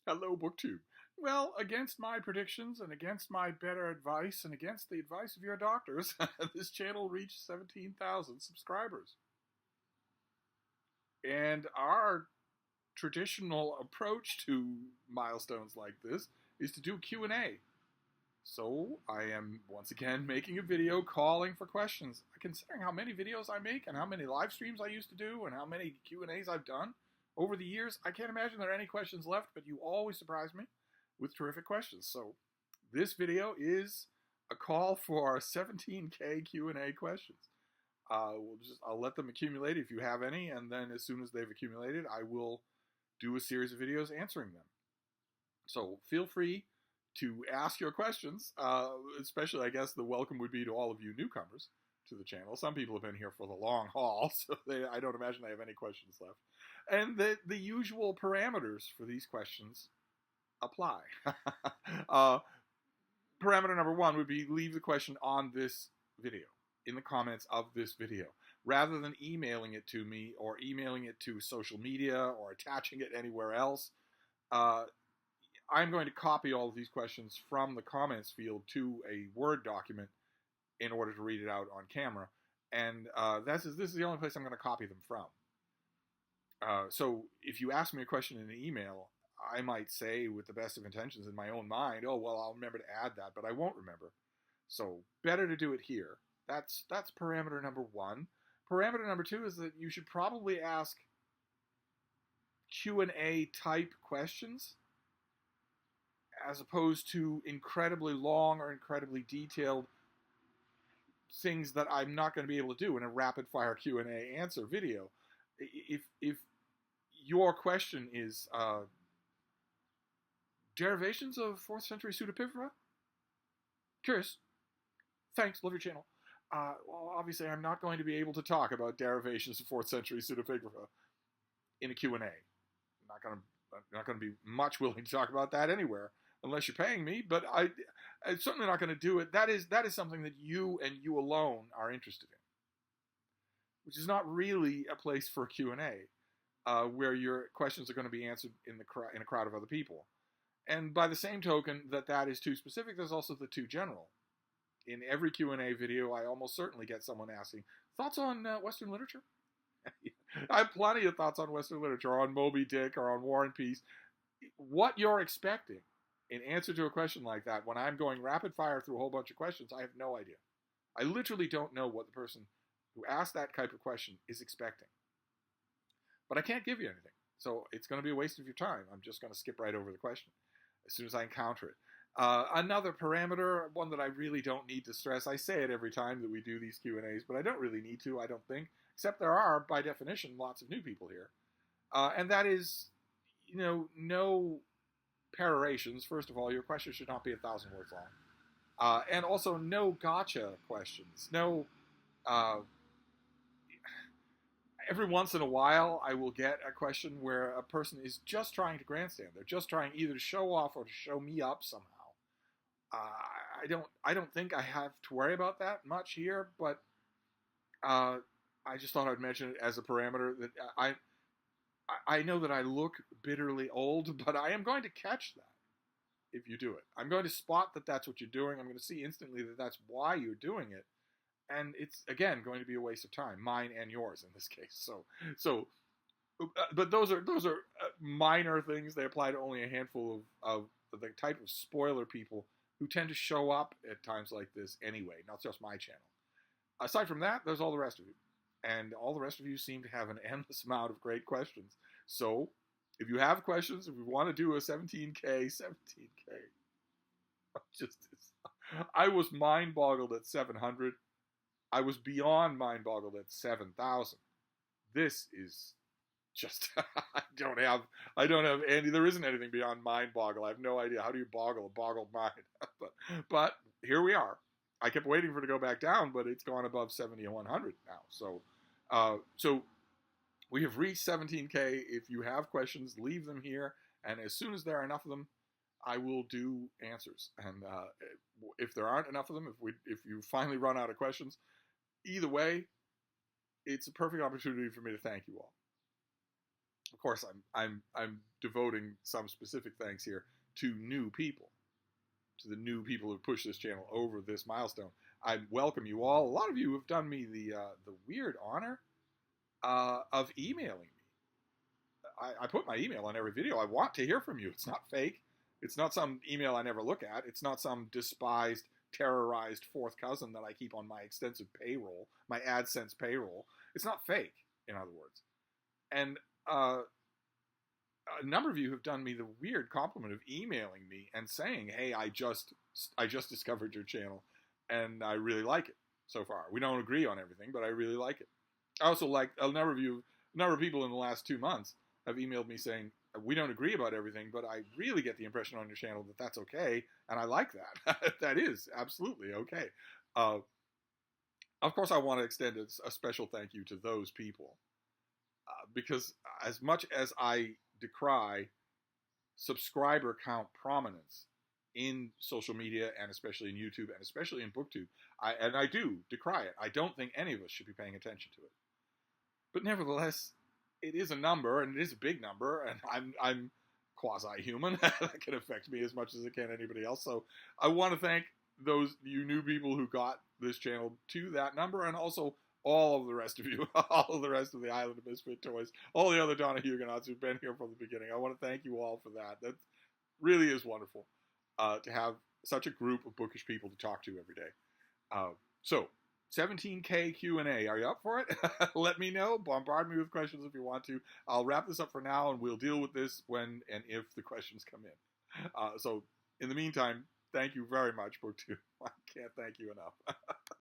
Hello, BookTube. Well, against my predictions and against my better advice and against the advice of your doctors, this channel reached 17,000 subscribers. And our traditional approach to milestones like this is to do Q&A. So I am once again making a video calling for questions. Considering how many videos I make and how many live streams I used to do and how many Q&As I've done over the years, I can't imagine there are any questions left, but you always surprise me with terrific questions. So this video is a call for 17K Q&A questions. I'll let them accumulate if you have any, and then as soon as they've accumulated, I will do a series of videos answering them. So feel free to ask your questions, especially I guess the welcome would be to all of you newcomers to the channel. Some people have been here for the long haul, so I don't imagine they have any questions left. And the usual parameters for these questions apply. Parameter number one would be leave the question on this video, in the comments of this video, rather than emailing it to me or emailing it to social media or attaching it anywhere else. I'm going to copy all of these questions from the comments field to a Word document in order to read it out on camera. And this is the only place I'm going to copy them from. So if you ask me a question in an email, I might say with the best of intentions in my own mind, oh, well, I'll remember to add that, but I won't remember. So better to do it here. That's parameter number one. Parameter number two is that you should probably ask Q&A type questions as opposed to incredibly long or incredibly detailed things that I'm not going to be able to do in a rapid fire Q&A answer video. If your question is derivations of 4th century pseudepigrapha, curious, thanks, love your channel. Well, obviously, I'm not going to be able to talk about derivations of 4th century pseudepigrapha in a Q&A. I'm not going to be much willing to talk about that anywhere unless you're paying me, but I'm certainly not going to do it. That is something that you and you alone are interested in, which is not really a place for a Q&A where your questions are going to be answered in a crowd of other people. And by the same token that is too specific, there's also the too general. In every Q&A video, I almost certainly get someone asking, thoughts on Western literature? I have plenty of thoughts on Western literature, or on Moby Dick, or on War and Peace. What you're expecting in answer to a question like that, when I'm going rapid fire through a whole bunch of questions, I have no idea. I literally don't know what the person who asked that type of question is expecting. But I can't give you anything. So it's going to be a waste of your time. I'm just going to skip right over the question as soon as I encounter it. Another parameter, one that I really don't need to stress, I say it every time that we do these Q&As, but I don't really need to, I don't think, except there are, by definition, lots of new people here. And that is, no perorations. First of all, your question should not be 1,000 words long. And also no gotcha questions. No, every once in a while, I will get a question where a person is just trying to grandstand. They're just trying either to show off or to show me up somehow. I don't think I have to worry about that much here, but I just thought I'd mention it as a parameter that I know that I look bitterly old, but I am going to catch that if you do it. I'm going to spot that that's what you're doing. I'm going to see instantly that that's why you're doing it. And it's, again, going to be a waste of time, mine and yours in this case. But those are minor things. They apply to only a handful of the type of spoiler people who tend to show up at times like this anyway, not just my channel. Aside from that, there's all the rest of you. And all the rest of you seem to have an endless amount of great questions. So, if you have questions, if you want to do a 17K, I was mind-boggled at 700. I was beyond mind-boggled at 7,000. This is just, I don't have any, there isn't anything beyond mind-boggle. I have no idea. How do you boggle a boggled mind? but here we are. I kept waiting for it to go back down, but it's gone above 7,100 now. So we have reached 17K. If you have questions, leave them here. And as soon as there are enough of them, I will do answers. And if there aren't enough of them, if you finally run out of questions, either way, it's a perfect opportunity for me to thank you all. Of course, I'm devoting some specific thanks here to new people, to the new people who push this channel over this milestone. I welcome you all. A lot of you have done me the weird honor of emailing me. I put my email on every video. I want to hear from you. It's not fake. It's not some email I never look at. It's not some despised, terrorized fourth cousin that I keep on my extensive payroll, my AdSense payroll. It's not fake, in other words. And a number of you have done me the weird compliment of emailing me and saying, "Hey, I just discovered your channel, and I really like it so far. We don't agree on everything, but I really like it." I also like a number of people in the last 2 months have emailed me saying, "We don't agree about everything, but I really get the impression on your channel that that's okay, and I like that." That is absolutely okay. Of course, I want to extend a special thank you to those people, because as much as I decry subscriber count prominence in social media, and especially in YouTube, and especially in BookTube, I do decry it. I don't think any of us should be paying attention to it. But nevertheless, it is a number, and it is a big number, and I'm quasi-human. That can affect me as much as it can anybody else. So I want to thank you new people who got this channel to that number, and also all of the rest of you, all of the rest of the Island of Misfit Toys, all the other Donoghue-gonauts who've been here from the beginning. I want to thank you all for that. That really is wonderful to have such a group of bookish people to talk to every day. So 17K Q&A. Are you up for it? Let me know. Bombard me with questions if you want to. I'll wrap this up for now, and we'll deal with this when and if the questions come in. So in the meantime, thank you very much, BookTube. I can't thank you enough.